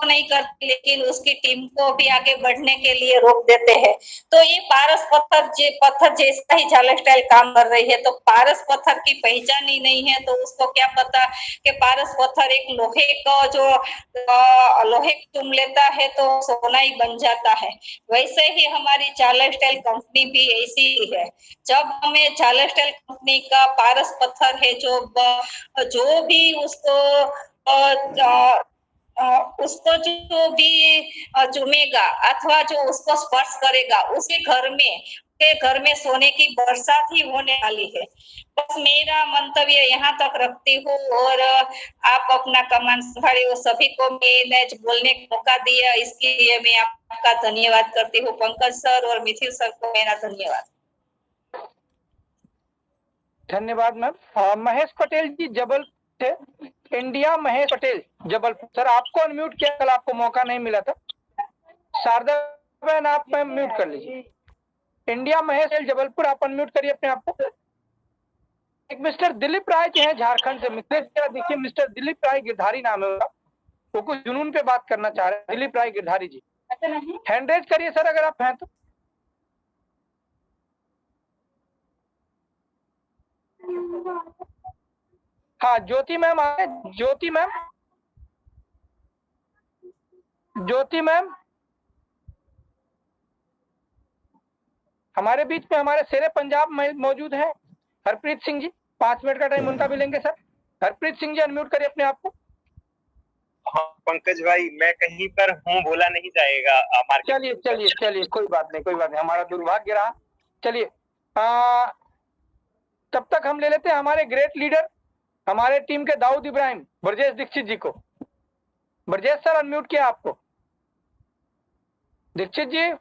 नहीं करते, लेकिन उसकी टीम को भी आगे बढ़ने के लिए रोक देते हैं। तो ये पारस पत्थर जैसा ही झाला स्टाइल काम कर रही है। तो पारस पत्थर की पहचान ही नहीं है, तो उसको क्या पता कि पारस पत्थर एक लोहे का जो लोहे चुम लेता है तो सोना ही बन जाता है। वैसे ही हमारी झाला स्टाइल कंपनी भी ऐसी ही है। जब हमें झाला स्टाइल कंपनी का पारस पत्थर है जो भी उसको जो भी चूमेगा अथवा जो उसको स्पर्श करेगा उसके घर में सोने की बरसात ही होने वाली है। बस मेरा मंतव्य यहाँ तक रखती हूँ और आप अपना कमान संभालिए। वो सभी को मैंने बोलने का मौका दिया, इसके लिए मैं आपका धन्यवाद करती हूँ। पंकज सर और मिथिल सर को मेरा धन्यवाद। धन्यवाद मैम। महेश पटेल जी जबल से इंडिया, महेश पटेल जबलपुर। सर आपको अनम्यूट किया, कल आपको मौका नहीं मिला था। शारदा बहन आप मैम म्यूट कर लीजिए। इंडिया महेश पटेल जबलपुर, आप अनम्यूट करिए अपने आप को। एक मिस्टर दिलीप राय जो है झारखंड से, देखिए मिस्टर दिलीप राय गिरधारी नाम है उनका, वो कुछ जुनून पे बात करना चाह रहे हैं। दिलीप राय गिरधारी जी हैंड रेज करिए सर अगर आप हैं तो। हाँ ज्योति मैम आए। ज्योति मैम हमारे बीच में हमारे शेरे पंजाब में मौजूद है हरप्रीत सिंह जी। 5 मिनट का टाइम उनका भी लेंगे सर। हरप्रीत सिंह जी अनम्यूट करिए अपने आप को। हाँ पंकज भाई, मैं कहीं पर हूँ, बोला नहीं जाएगा। चलिए कोई बात नहीं, हमारा दुर्भाग्य रहा। चलिए तब तक हम ले लेते हैं हमारे ग्रेट लीडर, हमारे टीम के दाऊद इब्राहिम, ब्रजेश दीक्षित जी को। ब्रजेश सर अनम्यूट किया आपको। दीक्षित जी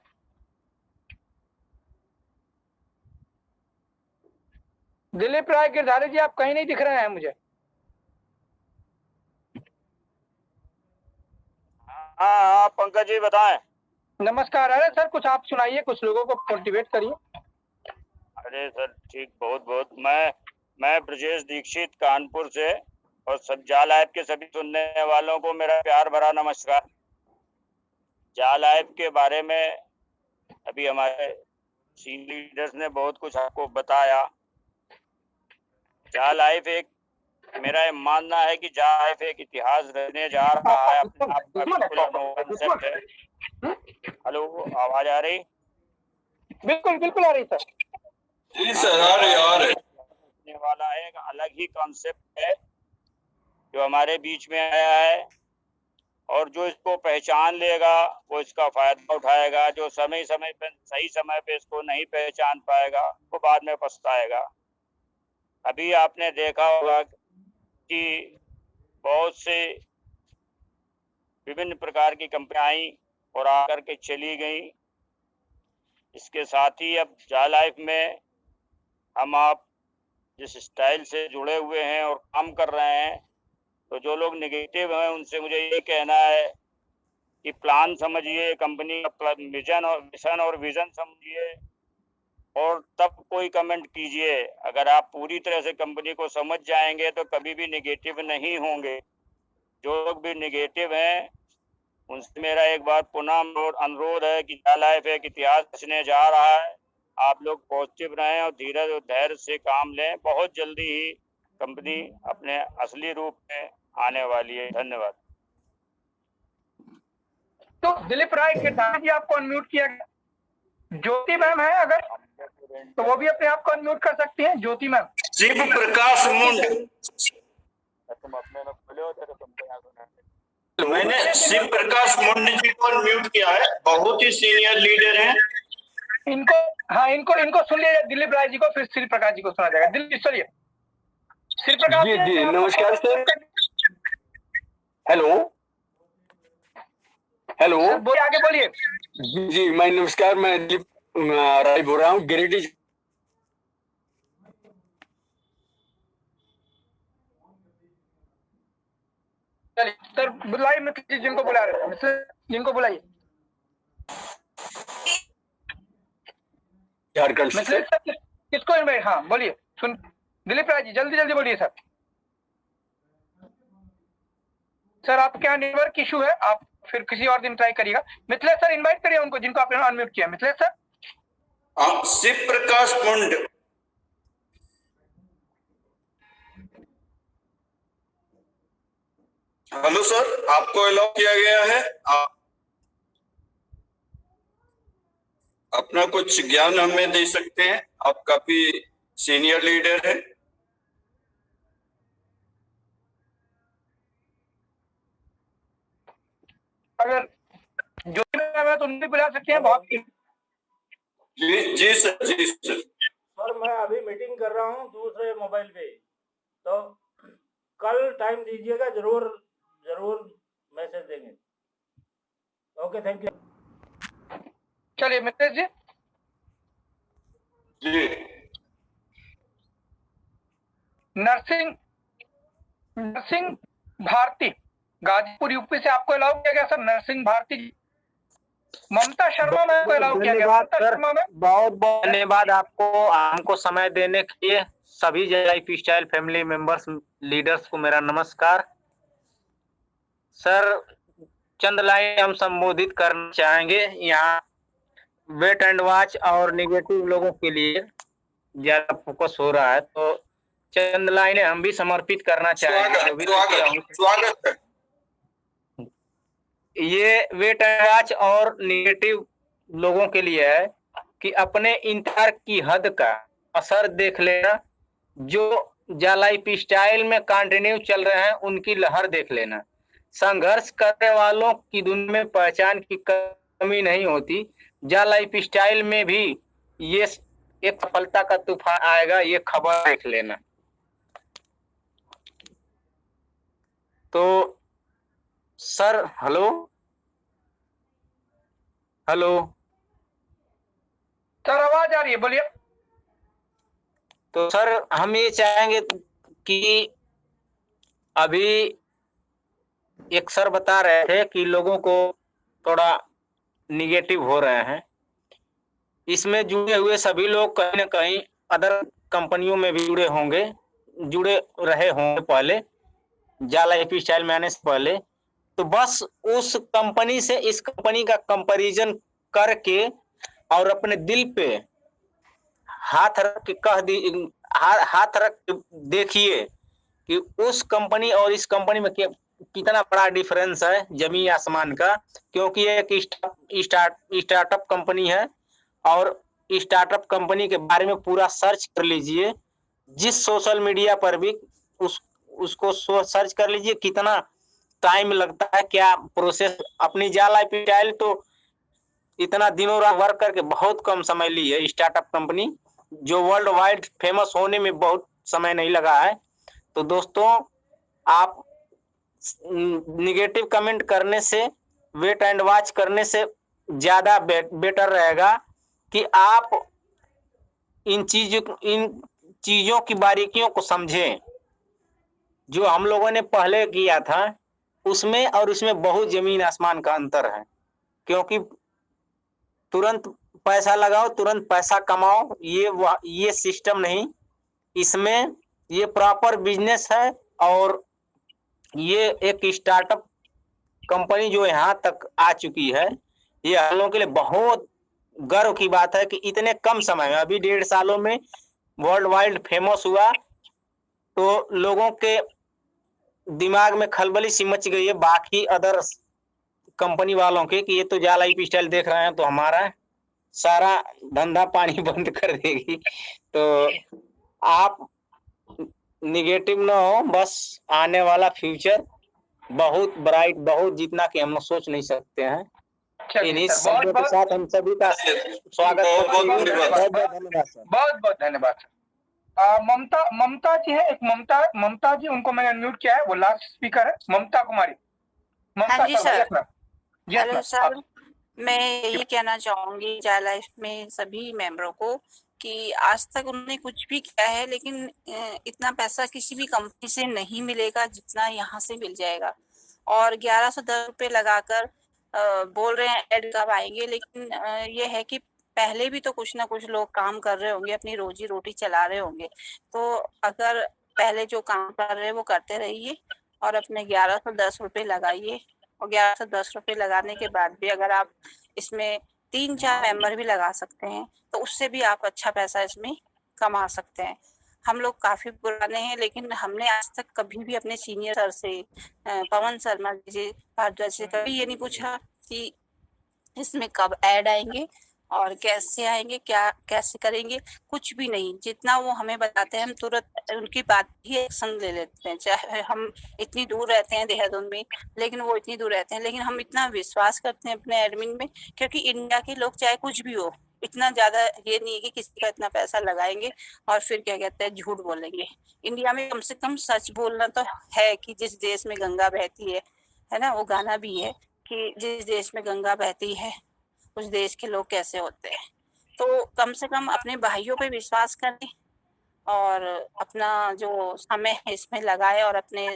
दिलीप राय गिरधारी जी आप कहीं नहीं दिख रहे हैं मुझे। हाँ पंकज जी बताएं। नमस्कार। अरे सर कुछ आप सुनाइए, कुछ लोगों को मोटिवेट करिए। अरे सर ठीक, बहुत मैं ब्रजेश दीक्षित कानपुर से, और सब जाल ऐप के सभी सुनने वालों को मेरा प्यार भरा नमस्कार। जाल ऐप के बारे में अभी हमारे सीनियर लीडर्स ने बहुत कुछ आपको बताया। जाल ऐप एक, मेरा ये मानना है कि जाल ऐप एक इतिहास रहने जा रहा है। अपने आप का बिल्कुल कंसेप्ट है। हेलो आवाज आ रही? बिल्कुल आ रही सर। जी सर आ रही वाला है, एक अलग ही कॉन्सेप्ट है जो हमारे बीच में आया है, और जो इसको पहचान लेगा वो इसका फायदा उठाएगा। जो सही समय पे इसको नहीं पहचान पाएगा वो बाद में पछताएगा। अभी आपने देखा होगा कि बहुत से विभिन्न प्रकार की कंपनियां आई और आकर के चली गई। इसके साथ ही अब जाल लाइफ में आप जिस स्टाइल से जुड़े हुए हैं और काम कर रहे हैं, तो जो लोग नेगेटिव हैं उनसे मुझे ये कहना है कि प्लान समझिए, कंपनी का मिशन और विजन समझिए, और तब कोई कमेंट कीजिए। अगर आप पूरी तरह से कंपनी को समझ जाएंगे तो कभी भी नेगेटिव नहीं होंगे। जो लोग भी नेगेटिव हैं उनसे मेरा एक बार पुनः अनुरोध है कि जाल लाइफ एक इतिहास रचने जा रहा है। आप लोग पॉजिटिव रहें और धीरज और धैर्य से काम लें। बहुत जल्दी ही कंपनी अपने असली रूप में आने वाली है। धन्यवाद। तो दिलीप राय गिरधारी जी आपको अनम्यूट किया गया। ज्योति मैम है अगर, तो वो भी अपने आप को अनम्यूट कर सकती हैं। ज्योति मैम। शिव प्रकाश मुंड। मैंने शिव प्रकाश मुंड जी को अनम्यूट किया है, बहुत ही सीनियर लीडर हैं। इनको सुन लिया दिलीप राय जी को, फिर श्री प्रकाश जी को सुना जाएगा। दिलीप चलिए। श्री प्रकाश जी नमस्कार सर। हेलो बोलिए, आगे बोलिए। जी मैं नमस्कार, मैं दिलीप राय बोल रहा हूँ गिरिडीह। सर बुलाइए मित्र जिनको बुला रहे हैं, जिनको बुलाइए। झारखंड से किसको? हाँ बोलिए। सुन दिलीप राय जी जल्दी बोलिए सर। सर आपके यहाँ नेटवर्क इशू है, आप फिर किसी और दिन ट्राई करिएगा। मिथिलेश सर इनवाइट करिए उनको जिनको आपने अनम्यूट किया। मिथिलेश सर। शिव प्रकाश मुंड। हेलो सर, आपको अलाउ किया गया है। आप अपना कुछ ज्ञान हमें दे सकते हैं, आप काफी सीनियर लीडर हैं। अगर जो मैं तो उन्हें बुला सकते हैं। बहुत जी सर, जी सर। सर मैं अभी मीटिंग कर रहा हूँ दूसरे मोबाइल पे, तो कल टाइम दीजिएगा, जरूर मैसेज देंगे। Okay, thank you. चलिए मिथिलेश जी। जी नरसिंह भारती गाजीपुर यूपी से आपको अलाउ किया गया सर। नरसिंह भारती जी। ममता शर्मा में आपको अलाउ किया गया। ममता शर्मा में बहुत बहुत धन्यवाद आपको हमको समय देने के लिए। सभी life style family members leaders को मेरा नमस्कार। सर चंद लाइन हम संबोधित करना चाहेंगे। यहाँ वेट एंड वॉच और निगेटिव लोगों के लिए ज्यादा फोकस हो रहा है, तो चंद लाइनें हम भी समर्पित करना चाहेंगे। स्वागत है। ये वेट एंड वॉच और निगेटिव लोगों के लिए है कि अपने इंतजार की हद का असर देख लेना। जो लाइफ स्टाइल में कंटिन्यू चल रहे हैं उनकी लहर देख लेना। संघर्ष करने वालों की दुनिया में पहचान की कमी नहीं होती। लाइफ स्टाइल में भी ये एक सफलता का तूफान आएगा, ये खबर देख लेना। तो सर हेलो सर आवाज आ रही है, बोलिए। तो सर हम ये चाहेंगे कि अभी एक सर बता रहे थे कि लोगों को थोड़ा निगेटिव हो रहे हैं। इसमें जुड़े हुए सभी लोग कहीं ना कहीं अदर कंपनियों में भी जुड़े रहे होंगे पहले, लाइफ स्टाइल में आने से पहले। तो बस उस कंपनी से इस कंपनी का कंपैरिजन करके और अपने दिल पे हाथ रख के देखिए कि उस कंपनी और इस कंपनी में कितना बड़ा डिफरेंस है, जमीन आसमान का। क्योंकि ये एक स्टार्टअप कंपनी है और स्टार्टअप कंपनी के बारे में पूरा सर्च कर लीजिए। जिस सोशल मीडिया पर भी उसको सर्च कर लीजिए, कितना टाइम लगता है, क्या प्रोसेस। अपनी लाइफ स्टाइल तो इतना दिनों रात वर्क करके बहुत कम समय ली है। स्टार्टअप कंपनी जो वर्ल्ड वाइड फेमस होने में बहुत समय नहीं लगा है। तो दोस्तों आप निगेटिव कमेंट करने से, वेट एंड वॉच करने से ज्यादा बेटर रहेगा कि आप इन चीजों की बारीकियों को समझें। जो हम लोगों ने पहले किया था उसमें और इसमें बहुत जमीन आसमान का अंतर है। क्योंकि तुरंत पैसा लगाओ तुरंत पैसा कमाओ, ये सिस्टम नहीं। इसमें ये प्रॉपर बिजनेस है और ये एक स्टार्टअप कंपनी जो यहाँ तक आ चुकी है, ये हम लोगों के लिए बहुत गर्व की बात है कि इतने कम समय में, अभी 1.5 सालों में वर्ल्ड वाइड फेमस हुआ। तो लोगों के दिमाग में खलबली सी मच गई है बाकी अदर कंपनी वालों के कि ये तो लाइफ स्टाइल देख रहे हैं तो हमारा सारा धंधा पानी बंद कर देगी। तो आप निगेटिव ना हो, बस आने वाला फ्यूचर बहुत ब्राइट, बहुत जितना कि हम लोग सोच नहीं सकते हैं। इन्हीं शब्दों के साथ हम सभी का स्वागत करते हैं। बहुत बहुत धन्यवाद सर। बहुत बहुत धन्यवाद सर। ममता जी है, एक ममता जी, उनको मैंने अनम्यूट किया है, वो लास्ट स्पीकर है। ममता कुमारी। हाँ जी सर। हेलो सर, सर, मैं यही कहना चाहूंगी जा लाइफ में सभी मेंबरों को कि आज तक उन्होंने कुछ भी किया है, लेकिन इतना पैसा किसी भी कंपनी से नहीं मिलेगा जितना यहाँ से मिल जाएगा। और 1110 रुपये लगाकर बोल रहे हैं एड कब आएंगे, लेकिन ये है कि पहले भी तो कुछ ना कुछ लोग काम कर रहे होंगे, अपनी रोजी रोटी चला रहे होंगे। तो अगर पहले जो काम कर रहे हैं वो करते रहिए और अपने 1110 रुपये लगाइए और 11 से 10 रुपए लगाने के बाद भी अगर आप इसमें 3-4 मेंबर भी लगा सकते हैं तो उससे भी आप अच्छा पैसा इसमें कमा सकते हैं। हम लोग काफी पुराने हैं, लेकिन हमने आज तक कभी भी अपने सीनियर सर से, पवन शर्मा जी, भारद्वाज से कभी ये नहीं पूछा कि इसमें कब ऐड आएंगे और कैसे आएंगे, क्या कैसे करेंगे, कुछ भी नहीं। जितना वो हमें बताते हैं हम तुरंत उनकी बात ही एक्शन ले लेते हैं। चाहे हम इतनी दूर रहते हैं देहरादून में, लेकिन वो इतनी दूर रहते हैं, लेकिन हम इतना विश्वास करते हैं अपने एडमिन में, क्योंकि इंडिया के लोग चाहे कुछ भी हो, इतना ज्यादा ये नहीं है कि किसी का इतना पैसा लगाएंगे और फिर क्या कहते हैं झूठ बोलेंगे। इंडिया में कम से कम सच बोलना तो है कि जिस देश में गंगा बहती है ना, वो गाना भी है कि जिस देश में गंगा बहती है उस देश के लोग कैसे होते हैं। तो कम से कम अपने भाइयों पे विश्वास करें और अपना जो समय है इसमें लगाए और अपने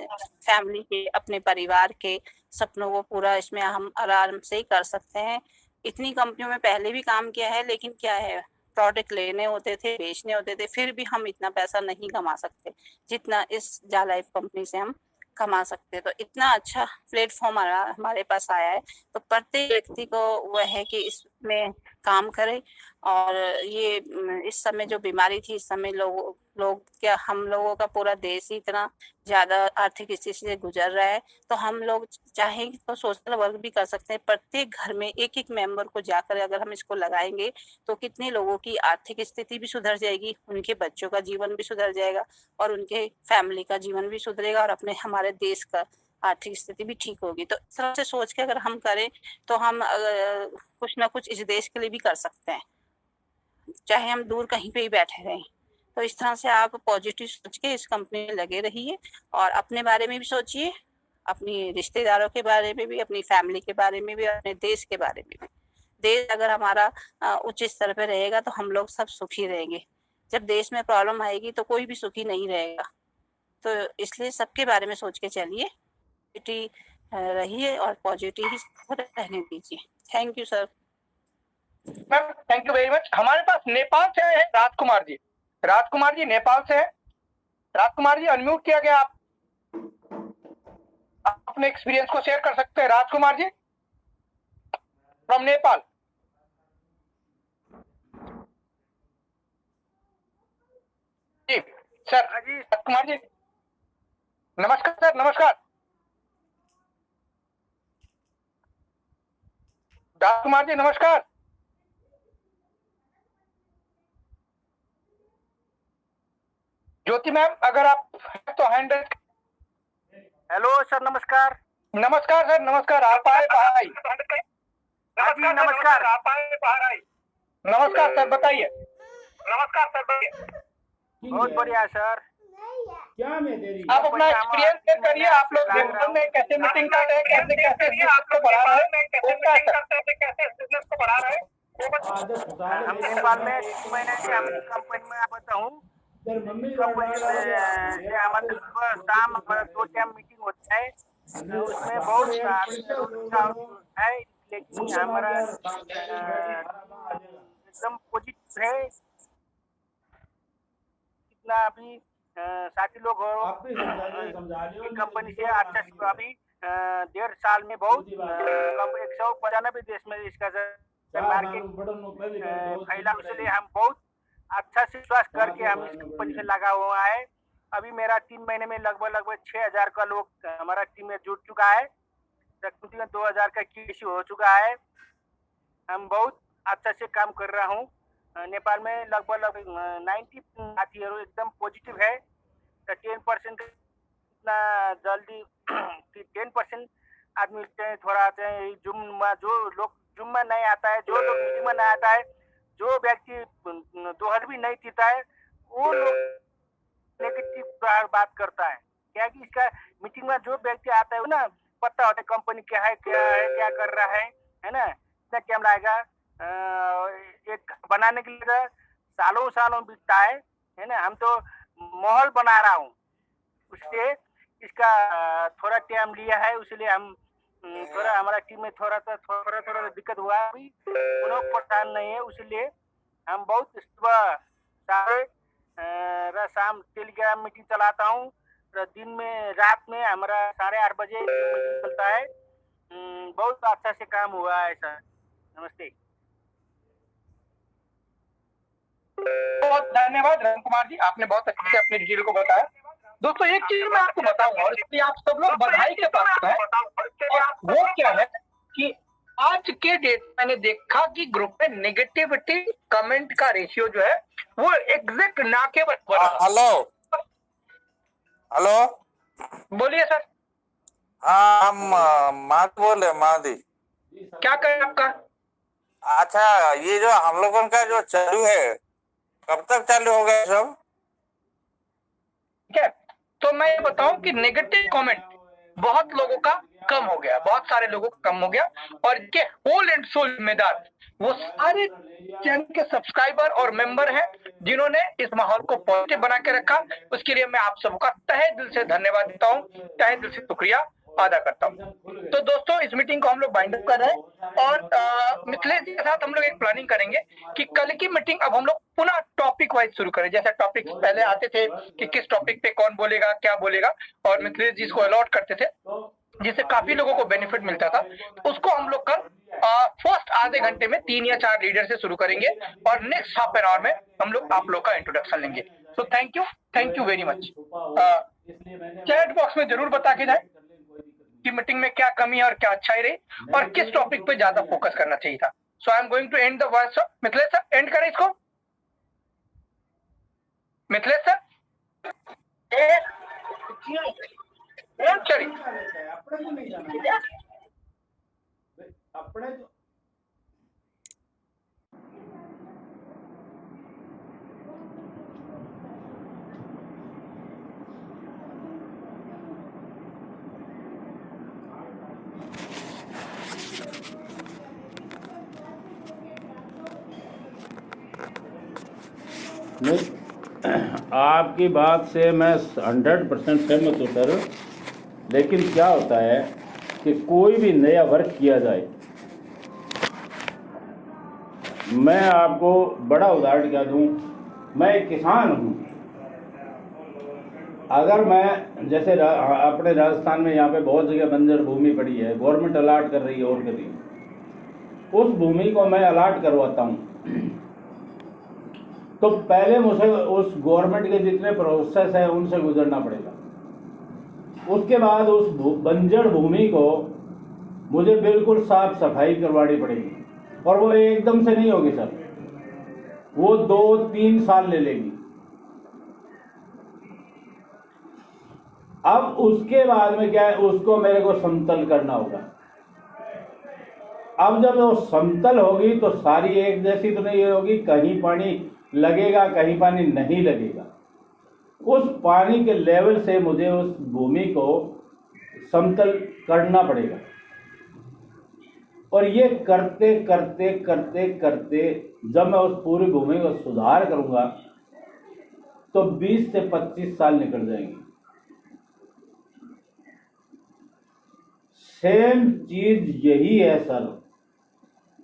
फैमिली के, अपने परिवार के सपनों को पूरा इसमें हम आराम से ही कर सकते हैं। इतनी कंपनियों में पहले भी काम किया है, लेकिन क्या है, प्रोडक्ट लेने होते थे, बेचने होते थे, फिर भी हम इतना पैसा नहीं कमा सकते जितना इस जालाइफ कंपनी से हम कमा सकते। तो इतना अच्छा प्लेटफॉर्म हमारे पास आया है, तो प्रत्येक व्यक्ति को वह है कि इसमें काम करे। और ये इस समय जो बीमारी थी, इस समय लोग क्या, हम लोगों का पूरा देश ही इतना ज्यादा आर्थिक स्थिति से गुजर रहा है, तो हम लोग चाहें तो सोशल वर्क भी कर सकते हैं। प्रत्येक घर में एक एक मेंबर को जाकर अगर हम इसको लगाएंगे तो कितने लोगों की आर्थिक स्थिति भी सुधर जाएगी, उनके बच्चों का जीवन भी सुधर जाएगा और उनके फैमिली का जीवन भी सुधरेगा और अपने हमारे देश का आर्थिक स्थिति भी ठीक होगी। तो इस तरह से सोच के अगर हम करें तो हम कुछ ना कुछ इस देश के लिए भी कर सकते हैं, चाहे हम दूर कहीं पे ही बैठे रहें। तो इस तरह से आप पॉजिटिव सोच के इस कंपनी में लगे रहिए और अपने बारे में भी सोचिए, अपनी रिश्तेदारों के बारे में भी, अपनी फैमिली के बारे में भी, अपने देश के बारे में भी। देश अगर हमारा उच्च स्तर पे रहेगा तो हम लोग सब सुखी रहेंगे। जब देश में प्रॉब्लम आएगी तो कोई भी सुखी नहीं रहेगा। तो इसलिए सबके बारे में सोच के चलिए, रहिए और पॉजिटिव ही रहने दीजिए। Thank you sir. Ma'am thank you very much. हमारे पास नेपाल से है राजकुमार जी। राजकुमार जी नेपाल से है। राजकुमार जी अनम्यूट किया गया, आप अपने एक्सपीरियंस को शेयर कर सकते हैं। राजकुमार जी फ्रॉम नेपाल। जी सर। राजकुमार जी नमस्कार सर। नमस्कार राजकुमार जी, नमस्कार। ज्योति मैम अगर आप तो हैंड। हेलो सर, नमस्कार। नमस्कार सर, नमस्कार। आप आए बाहर आई। नमस्कार। आप आए बाहर आई। नमस्कार सर, बताइए। नमस्कार सर, बताइए। बहुत बढ़िया सर। क्या मैं तेरी आप अपना एक्सपीरियंस शेयर करिए। आप लोग नेपाल में कैसे मीटिंग कर रहे हैं, कैसे कैसे बिजनेस को बढ़ा रहे हैं, कैसे बिजनेस को बढ़ा रहे हैं। हम नेपाल में 3 महीने से अपनी कंपनी में बताऊँ, कंपनी में हमारे सुबह शाम हमारा 2 टाइम मीटिंग होता है। उसमें बहुत है, लेकिन हमारा एकदम पॉजिटिव है। कितना अभी साथी लोग हो कंपनी से अच्छा अभी 1.5 साल में बहुत 195 देश में इसका मार्केट फैला, इसलिए हम बहुत अच्छा से विश्वास करके हम इस कंपनी से लगा हुआ है। अभी मेरा 3 महीने में लगभग 6000 का लोग हमारा टीम में जुड़ चुका है। तकरीबन 2000 का केसी हो चुका है। हम बहुत अच्छा से काम कर रहा हूँ। नेपाल में लगभग 90 साथी एकदम पॉजिटिव है। तो 10% इतना जल्दी 10% आदमी थोड़ा जो लोग जूम में नहीं आता है, जो लोग मीटिंग में नहीं आता है, जो व्यक्ति दोहर भी नहीं पीता है, वो लोग नेगेटिव बात करता है। क्या कि इसका मीटिंग में जो व्यक्ति आता है ना, पता होता है कंपनी क्या है, क्या कर रहा है ना, इतना टाइम लगेगा। एक बनाने के लिए सालों बीतता है ना। हम तो माहौल बना रहा हूँ, उससे इसका थोड़ा टाइम लिया है। इसलिए हम थोड़ा हमारा टीम में थोड़ा दिक्कत हुआ। अभी कोनो परेशान नहीं है, इसलिए हम बहुत सुबह शाम टेलीग्राम मीटिंग चलाता हूँ। दिन में रात में हमारा 8:30 बजे मीटिंग चलता है। बहुत अच्छा से काम हुआ है सर। नमस्ते। बहुत धन्यवाद राम कुमार जी, आपने बहुत अच्छे से अपनी डिटेल को बताया। दोस्तों एक चीज मैं आपको बताऊंगा और इसलिए आप सब लोग बधाई के पात्र हैं, और वो क्या है कि आज के डेट मैंने देखा कि ग्रुप में नेगेटिविटी कमेंट का रेशियो जो है वो एग्जैक्ट ना के बराबर। हेलो हेलो, बोलिए सर। हाँ हम माधव बोल रहे, माधी। क्या करें आपका? अच्छा, ये जो हम लोगों का जो चालू है कब तक चालू होगा सब? ठीक है, तो मैं ये बताऊं कि नेगेटिव कमेंट बहुत लोगों का कम हो गया, बहुत सारे लोगों का कम हो गया, और के होल एंड सोल जिम्मेदार वो सारे चैनल के सब्सक्राइबर और मेंबर हैं जिन्होंने इस माहौल को पॉजिटिव बना के रखा। उसके लिए मैं आप सबका तहे दिल से धन्यवाद देता हूँ, तहे दिल से शुक्रिया अदा करता हूँ। तो दोस्तों इस मीटिंग को हम लोग बाइंड अप कर रहे हैं, और मिथिलेश जी के साथ हम लोग एक प्लानिंग करेंगे कि कल की मीटिंग अब हम लोग पुनः टॉपिक वाइज शुरू करें। जैसे टॉपिक पहले आते थे कि किस टॉपिक पे कौन बोलेगा, क्या बोलेगा, और मिथिलेश जी इसको अलॉट करते थे जिससे काफी लोगों को बेनिफिट मिलता था। उसको हम लोग कल फर्स्ट आधे घंटे में 3 या 4 लीडर से शुरू करेंगे, और नेक्स्ट हाफ एन आवर में हम लोग आप लोग का इंट्रोडक्शन लेंगे। So thank you very much. Chat box में जरूर बता के जाए कि मीटिंग में क्या कमी है और क्या अच्छाई रही, और किस टॉपिक पे ज्यादा फोकस करना चाहिए था। So I am going to end the voice. Mithilesh sir end करें इसको। मिथिलेश सर चलिए। आपकी बात से मैं 100% सहमत हूँ सर, लेकिन क्या होता है कि कोई भी नया वर्क किया जाए, मैं आपको बड़ा उदाहरण क्या दूँ, मैं एक किसान हूँ। अगर मैं जैसे अपने राजस्थान में यहाँ पे बहुत जगह बंजर भूमि पड़ी है, गवर्नमेंट अलाट कर रही है और कर रही है, उस भूमि को मैं अलाट करवाता हूँ तो पहले मुझे उस गवर्नमेंट के जितने प्रोसेस है उनसे गुजरना पड़ेगा। उसके बाद उस बंजर भूमि को मुझे बिल्कुल साफ सफाई करवानी पड़ेगी, और वो एकदम से नहीं होगी सर, वो 2-3 साल ले लेगी। अब उसके बाद में क्या है, उसको मेरे को समतल करना होगा। अब जब वो समतल होगी तो सारी एक जैसी तो नहीं होगी, कहीं पानी लगेगा कहीं पानी नहीं लगेगा। उस पानी के लेवल से मुझे उस भूमि को समतल करना पड़ेगा, और ये करते करते करते करते जब मैं उस पूरी भूमि को सुधार करूंगा तो 20 से 25 साल निकल जाएंगे। सेम चीज यही है सर,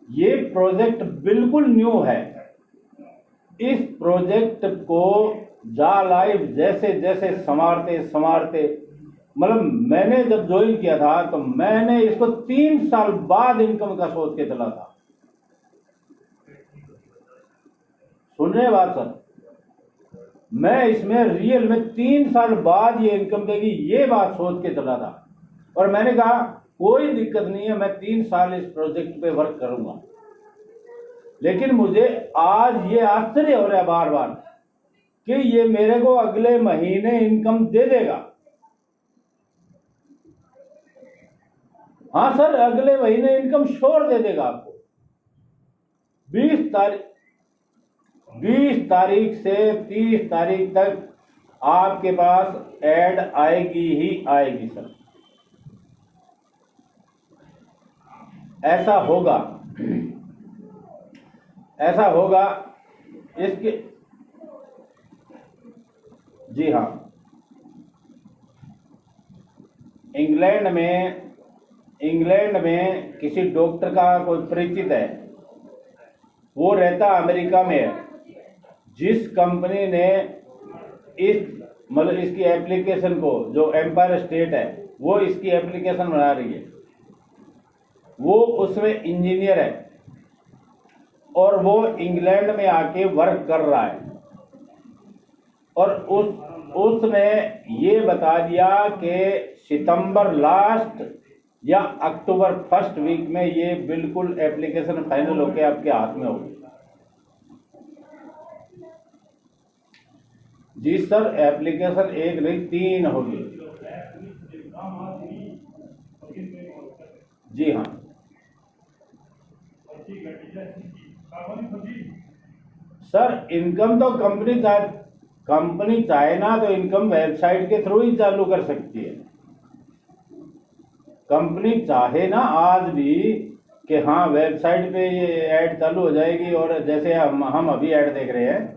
ये प्रोजेक्ट बिल्कुल न्यू है। इस प्रोजेक्ट को लाइव जैसे जैसे संवारते मतलब मैंने जब ज्वाइन किया था तो मैंने इसको 3 साल बाद इनकम का सोच के चला था। सुन रहे बात सर, मैं इसमें रियल में 3 साल बाद ये इनकम देगी ये बात सोच के चला था, और मैंने कहा कोई दिक्कत नहीं है, मैं 3 साल इस प्रोजेक्ट पे वर्क करूंगा। लेकिन मुझे आज ये आश्चर्य हो रहा है बार बार कि ये मेरे को अगले महीने इनकम दे देगा। हाँ सर, अगले महीने इनकम श्योर दे देगा आपको। 20 तारीख से 30 तारीख तक आपके पास ऐड आएगी ही आएगी सर, ऐसा होगा। इसके जी हाँ, इंग्लैंड में किसी डॉक्टर का कोई परिचित है, वो रहता अमेरिका में है। जिस कंपनी ने इसकी एप्लीकेशन को, जो एम्पायर स्टेट है वो इसकी एप्लीकेशन बना रही है, वो उसमें इंजीनियर है और वो इंग्लैंड में आके वर्क कर रहा है, और उसने ये बता दिया कि सितंबर लास्ट या अक्टूबर फर्स्ट वीक में ये बिल्कुल एप्लीकेशन फाइनल होके आपके हाथ में होगी। जी सर, एप्लीकेशन एक नहीं 3 होगी। जी हाँ सर, इनकम तो कंपनी चाहे ना तो इनकम वेबसाइट के थ्रू ही चालू कर सकती है। कंपनी चाहे ना आज भी कि हाँ वेबसाइट पे ये ऐड चालू हो जाएगी, और जैसे हम अभी ऐड देख रहे हैं,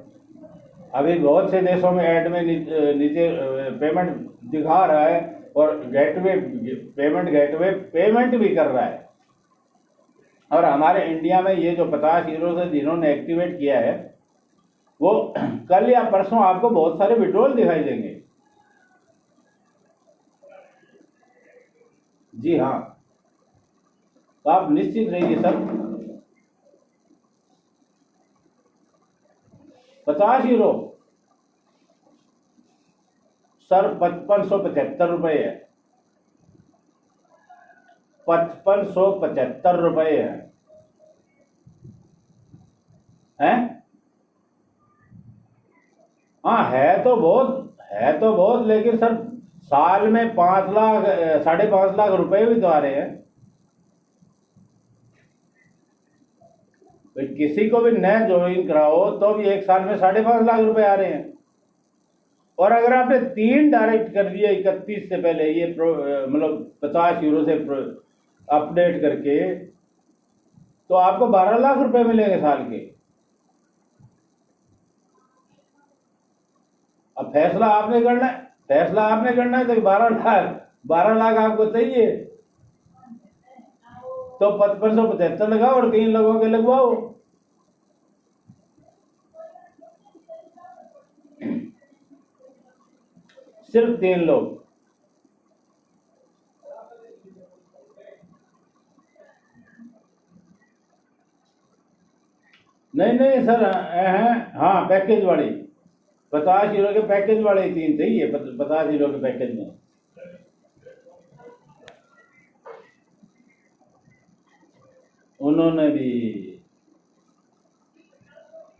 अभी बहुत से देशों में ऐड में नीचे पेमेंट दिखा रहा है और पेमेंट भी कर रहा है। और हमारे इंडिया में ये जो 50 यूरो से जिन्होंने एक्टिवेट किया है, वो कल या परसों आपको बहुत सारे विड्रॉल दिखाई देंगे। जी हाँ, तो आप निश्चित रहिए सर। 50 यूरो सर 5575 रुपये है। 5575 रुपये है। हाँ है तो बहुत, लेकिन सर साल में 5 लाख 5.5 लाख रुपए भी तो आ रहे हैं। तो किसी को भी नया ज्वाइन कराओ तो भी एक साल में 5.5 लाख रुपए आ रहे हैं। और अगर आपने 3 डायरेक्ट कर दिए 31 से पहले, ये मतलब 50 यूरो से अपडेट करके, तो आपको 12 लाख रुपए मिलेंगे साल के। अब फैसला आपने करना है तो 12 लाख आपको चाहिए तो 5575 लगाओ और 3 लोगों के लगवाओ। सिर्फ 3 लोग। नहीं सर, हाँ पैकेज वाली 50 यूरो के पैकेज वाले 3 चाहिए। 50 यूरो के पैकेज में उन्होंने भी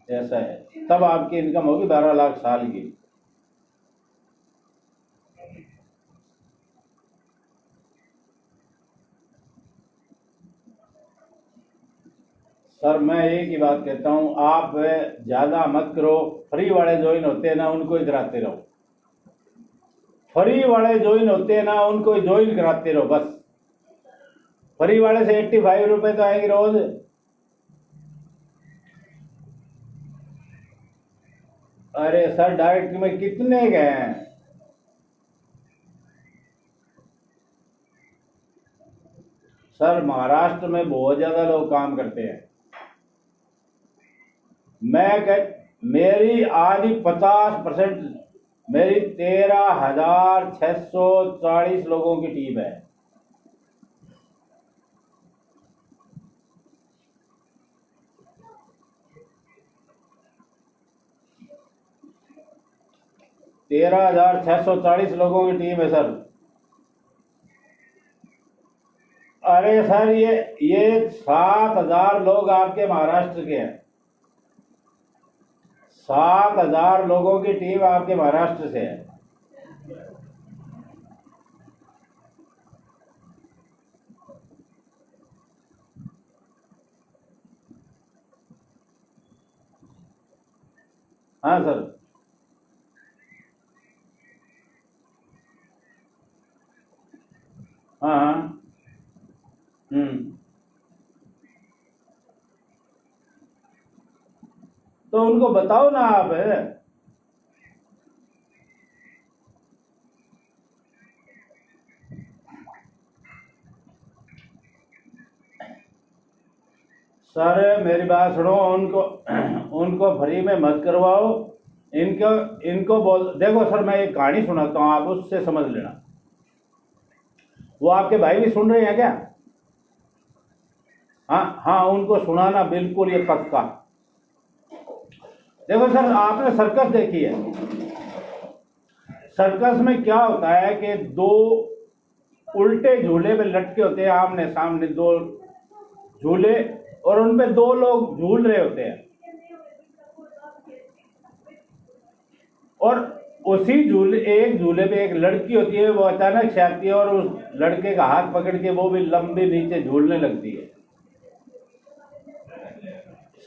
ऐसा है, तब आपकी इनकम होगी 12 लाख साल की। सर मैं एक ही बात कहता हूँ, आप ज्यादा मत करो। फ्री वाले ज्वाइन होते हैं ना, उनको ही कराते रहो। फ्री वाले ज्वाइन होते हैं ना, उनको ही ज्वाइन कराते रहो बस। फ्री वाले से 85 रुपए तो आएंगे रोज। अरे सर डायरेक्ट में कितने गए हैं? सर महाराष्ट्र में बहुत ज्यादा लोग काम करते हैं। मेरी आधी 50%, मेरी 13,640 लोगों की टीम है। तेरह 13,640 लोगों की टीम है सर। अरे सर ये 7,000 लोग आपके महाराष्ट्र के हैं। 7,000 लोगों की टीम आपके महाराष्ट्र से है। हाँ सर, हाँ तो उनको बताओ ना आप। सर मेरी बात सुनो, उनको फ्री में मत करवाओ। इनको बोल देखो सर, मैं एक कहानी सुनाता हूँ, आप उससे समझ लेना। वो आपके भाई भी सुन रहे हैं क्या? हाँ हाँ, उनको सुनाना बिल्कुल ये पक्का। देखो सर, आपने सर्कस देखी है। सर्कस में क्या होता है कि दो उल्टे झूले पे लटके होते हैं, आमने सामने दो झूले, और उन पे दो लोग झूल रहे होते हैं, और उसी झूले, एक झूले पे एक लड़की होती है, वो अचानक से आती है और उस लड़के का हाथ पकड़ के वो भी लंबी नीचे झूलने लगती है।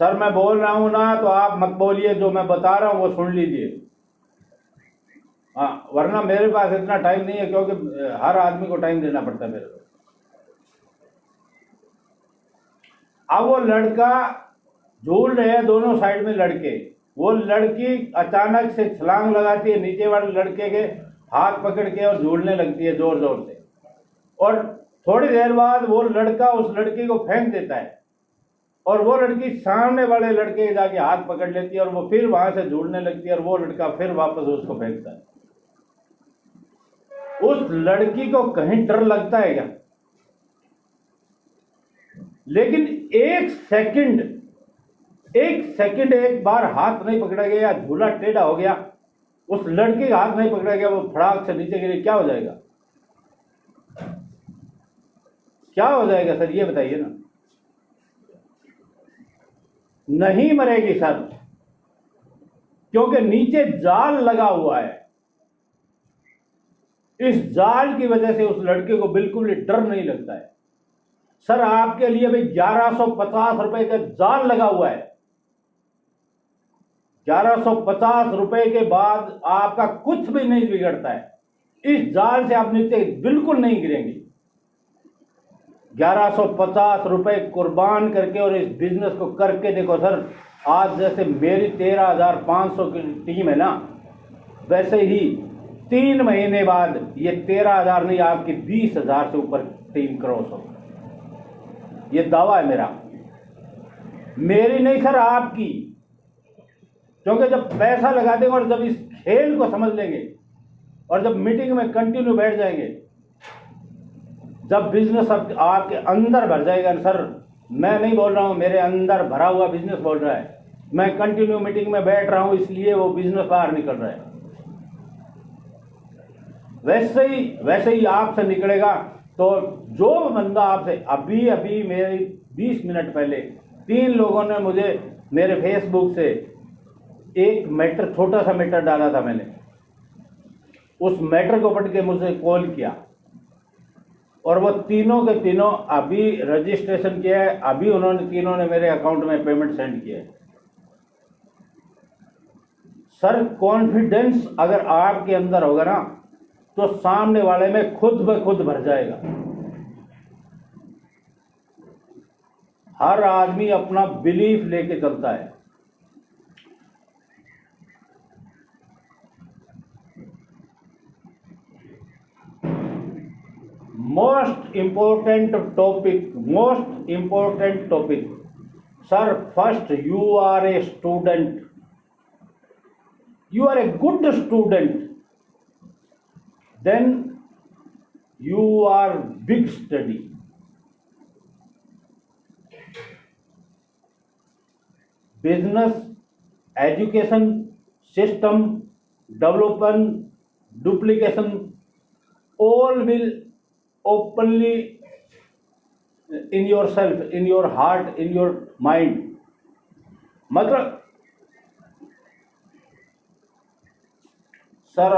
सर मैं बोल रहा हूं ना, तो आप मत बोलिए, जो मैं बता रहा हूं वो सुन लीजिए। हाँ, वरना मेरे पास इतना टाइम नहीं है, क्योंकि हर आदमी को टाइम देना पड़ता है मेरे को। अब वो लड़का झूल रहे हैं, दोनों साइड में लड़के, वो लड़की अचानक से छलांग लगाती है नीचे वाले लड़के के हाथ पकड़ के और झूलने लगती है जोर जोर से, और थोड़ी देर बाद वो लड़का उस लड़की को फेंक देता है, और वो लड़की सामने वाले लड़के के जाके हाथ पकड़ लेती है, और वो फिर वहां से झूलने लगती है, और वो लड़का फिर वापस उसको फेंकता है। उस लड़की को कहीं डर लगता है क्या? लेकिन एक सेकंड एक बार हाथ नहीं पकड़ा गया या झूला टेढ़ा हो गया, उस लड़के का हाथ नहीं पकड़ा गया, वो फड़ाक से नीचे गिरे, क्या हो जाएगा? क्या हो जाएगा सर, ये बताइए ना। नहीं मरेगी सर, क्योंकि नीचे जाल लगा हुआ है। इस जाल की वजह से उस लड़के को बिल्कुल भी डर नहीं लगता है। सर आपके लिए भी 1150 रुपए का जाल लगा हुआ है। 1150 रुपए के बाद आपका कुछ भी नहीं बिगड़ता है। इस जाल से आप नीचे बिल्कुल नहीं गिरेंगे। 1150 रुपए कुर्बान करके और इस बिजनेस को करके देखो सर, आज जैसे मेरी 13,500 की टीम है ना, वैसे ही 3 महीने बाद ये 13,000 नहीं, आपकी 20,000 से ऊपर टीम क्रॉस हो। ये दावा है मेरा, मेरी नहीं सर, आपकी। क्योंकि जब पैसा लगा देंगे और जब इस खेल को समझ लेंगे और जब मीटिंग में कंटिन्यू बैठ जाएंगे, जब बिजनेस आपके अंदर भर जाएगा सर, मैं नहीं बोल रहा हूं, मेरे अंदर भरा हुआ बिजनेस बोल रहा है। मैं कंटिन्यू मीटिंग में बैठ रहा हूं, इसलिए वो बिजनेस बाहर निकल रहा है। वैसे ही आपसे निकलेगा। तो जो बंदा आपसे अभी मेरे 20 मिनट पहले 3 लोगों ने मुझे मेरे फेसबुक से एक मैटर, छोटा सा मैटर डाला था मैंने, उस मैटर को पढ़ के मुझसे कॉल किया, और वो तीनों के तीनों अभी रजिस्ट्रेशन किया है। अभी उन्होंने तीनों ने मेरे अकाउंट में पेमेंट सेंड किया है। सर कॉन्फिडेंस अगर आपके अंदर होगा ना, तो सामने वाले में खुद ब खुद भर जाएगा। हर आदमी अपना बिलीफ लेके चलता है। Most important topic sir, first you are a student, you are a good student, then you are big study. Business, education, system, development, duplication, all will openly in yourself, in your heart, in your mind. मतलब sir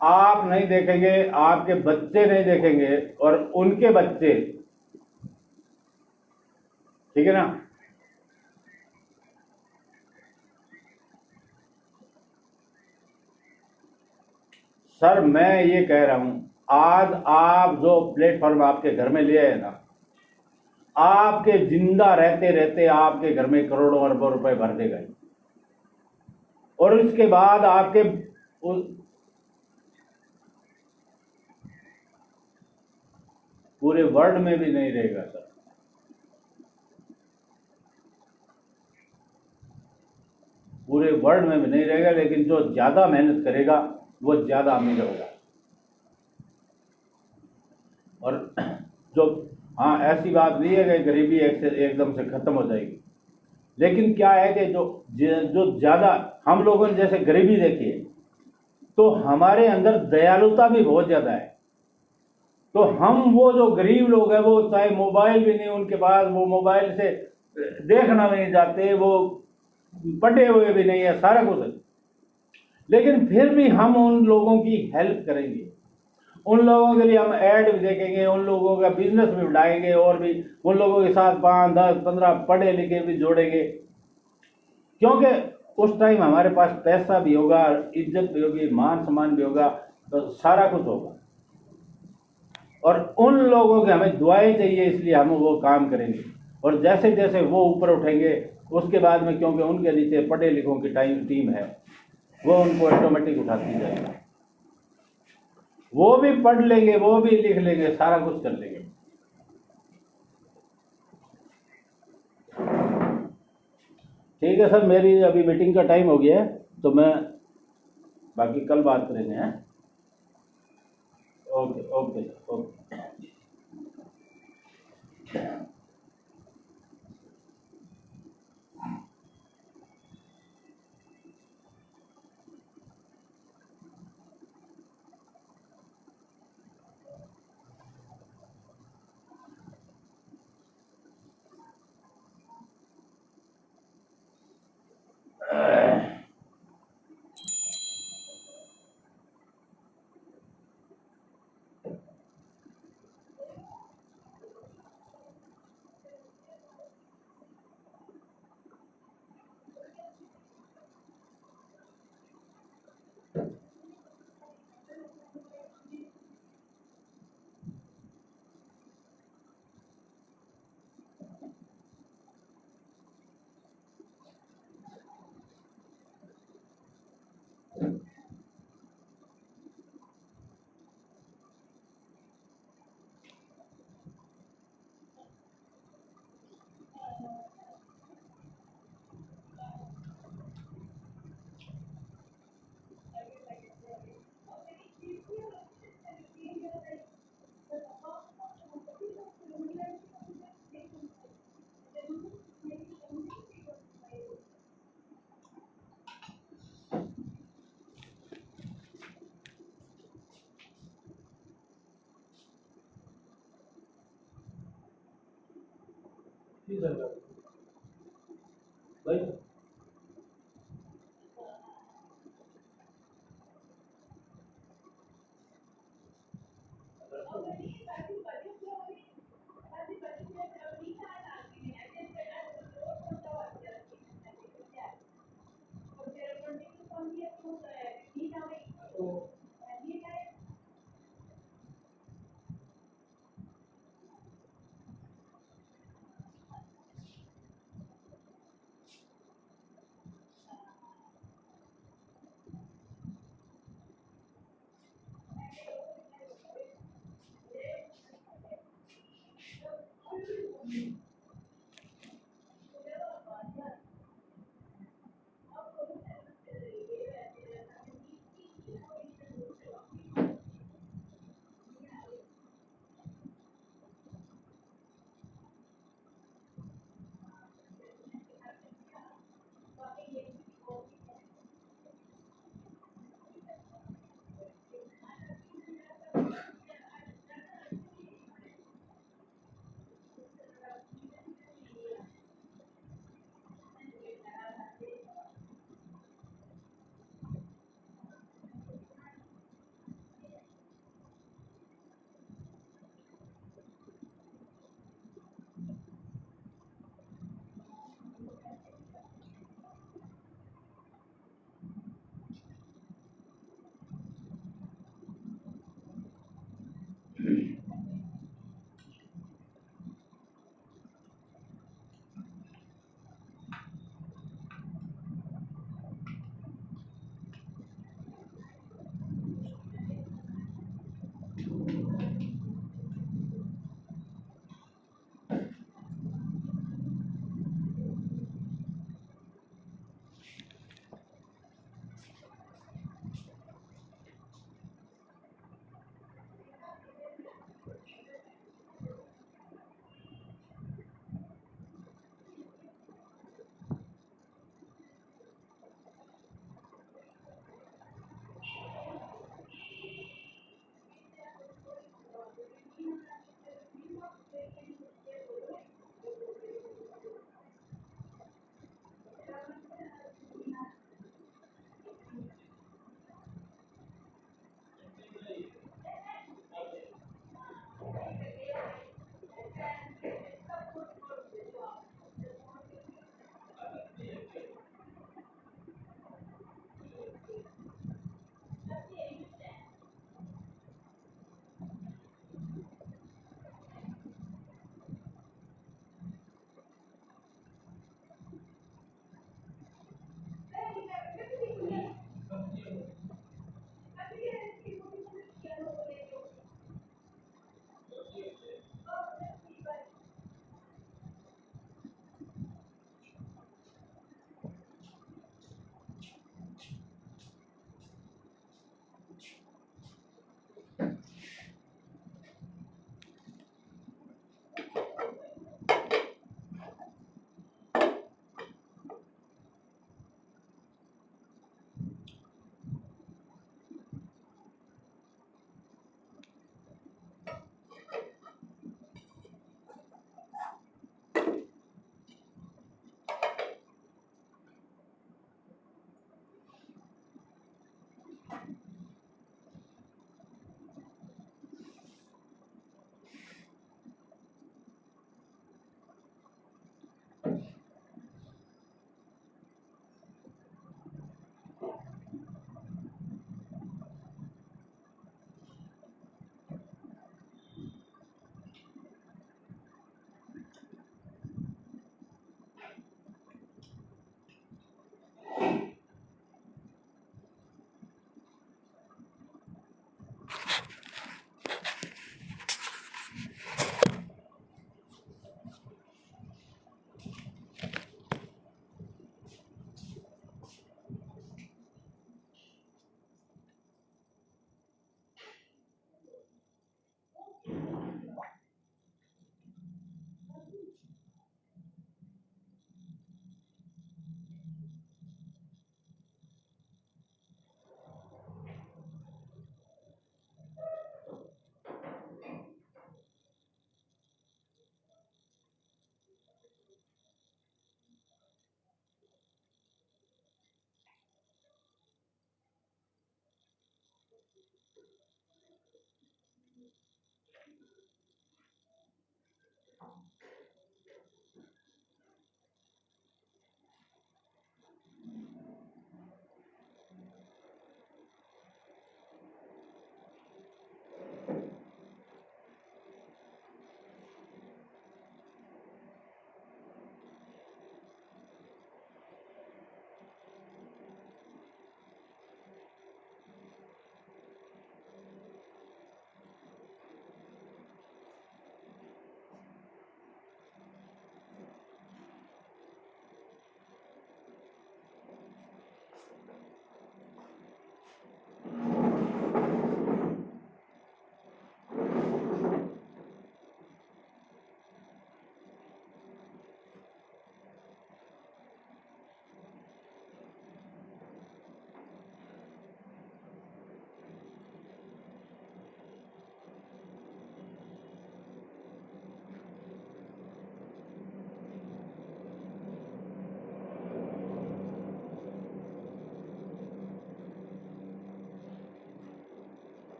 आप नहीं देखेंगे, आपके बच्चे नहीं देखेंगे, और उनके बच्चे, ठीक है ना। सर मैं ये कह रहा हूं, आज आप जो प्लेटफॉर्म आपके घर में ले आए ना, आपके जिंदा रहते रहते आपके घर में करोड़ों अरबों रुपए भर देगा, और इसके बाद आपके पूरे वर्ल्ड में भी नहीं रहेगा सर। पूरे वर्ल्ड में भी नहीं रहेगा, लेकिन जो ज्यादा मेहनत करेगा वो ज्यादा अमीर होगा। और जो हाँ, ऐसी बात नहीं है कि गरीबी एकदम से खत्म हो जाएगी, लेकिन क्या है कि जो ज़्यादा हम लोगों ने जैसे गरीबी देखी है, तो हमारे अंदर दयालुता भी बहुत ज़्यादा है। तो हम वो जो गरीब लोग हैं, वो चाहे मोबाइल भी नहीं उनके पास, वो मोबाइल से देखना भी नहीं चाहते, वो पढ़े हुए भी नहीं है, सारा कुछ है, लेकिन फिर भी हम उन लोगों की हेल्प करेंगे, उन लोगों के लिए हम ऐड भी देखेंगे, उन लोगों का बिजनेस भी बढ़ाएंगे, और भी उन लोगों के साथ 5, 10, 15 पढ़े लिखे भी जोड़ेंगे, क्योंकि उस टाइम हमारे पास पैसा भी होगा, इज्जत भी होगी, मान सम्मान भी होगा, तो सारा कुछ होगा। और उन लोगों के हमें दुआएं चाहिए, इसलिए हम वो काम करेंगे। और जैसे जैसे वो ऊपर उठेंगे, उसके बाद में, क्योंकि उनके नीचे पढ़े लिखों की टीम है, वो उनको ऑटोमेटिक उठाती जाएगी। वो भी पढ़ लेंगे, वो भी लिख लेंगे, सारा कुछ कर लेंगे। ठीक है सर, मेरी अभी मीटिंग का टाइम हो गया है, तो मैं बाकी कल बात करेंगे। हैं? Okay okay sir, okay. भाई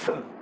Huh.